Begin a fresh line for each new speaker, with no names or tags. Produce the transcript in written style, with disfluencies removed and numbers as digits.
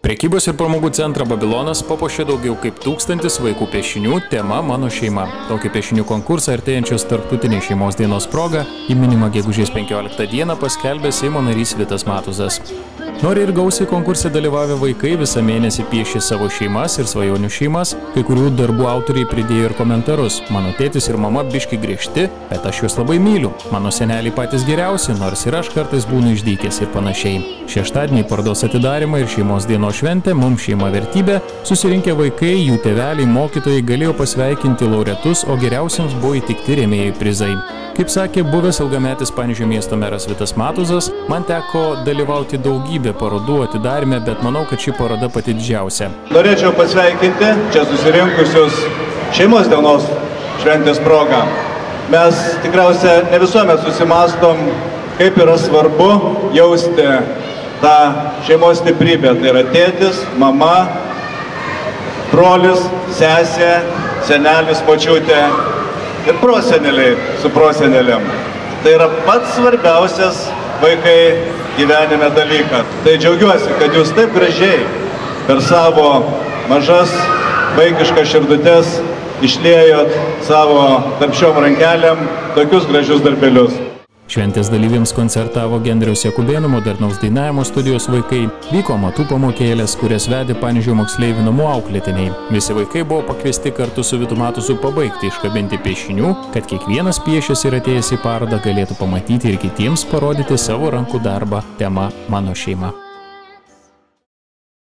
Prekybos ir pramogų centrą Babilonas papuošė daugiau kaip 1000 vaikų piešinių tema Mano šeima. Tokį piešinių konkursą artėjančios tarptautinės šeimos dienos proga į minimą gegužės 15 dieną paskelbė Seimo narys Vitas Matuzas. Nori ir gausiai konkurse dalyvavę vaikai visą mėnesį piešė savo šeimas ir svajonių šeimas, kai kurių darbų autoriai pridėjo ir komentarus. Mano tėtis ir mama biški griežti, bet aš juos labai myliu. Mano seneliai patys geriausi, nors ir aš kartais būnu išdykęs ir panašiai. Šeštadienį parodos atidarymą ir šeimos dienos šventę Mums šeima vertybė susirinkę vaikai, jų tėveliai, mokytojai galėjo pasveikinti laureatus, o geriausiams buvo įteikti rėmėjų prizai. Kaip sakė buvęs ilgametis Panevėžio miesto meras Vitas Matuzas, man teko dalyvauti daugybę parodų atidaryme, bet manau, kad ši paroda pati didžiausia.
Norėčiau pasveikinti čia susirinkusius šeimos dienos šventės progą. Mes tikriausiai ne visuomet susimastom, kaip yra svarbu jausti tą šeimos stiprybę. Tai yra tėtis, mama, brolis, sesė, senelis, močiutė ir proseneliai su prosenelėm. Tai yra pats svarbiausias vaikai gyvenime dalykas. Tai džiaugiuosi, kad jūs taip gražiai per savo mažas vaikiškas širdutes išliejot savo darbščiom rankelėm tokius gražius darbelius.
Šventės dalyviams koncertavo Gendriaus Jakubėno modernaus dainavimo studijos vaikai, vyko amatų pamokėlės, kurias vedė Panevėžio moksleivių namų auklėtiniai. Visi vaikai buvo pakviesti kartu su Vitu Matuzu pabaigti iškabinti piešinių, kad kiekvienas piešęs ir atėjęs į parodą galėtų pamatyti ir kitiems parodyti savo rankų darbą tema Mano šeima.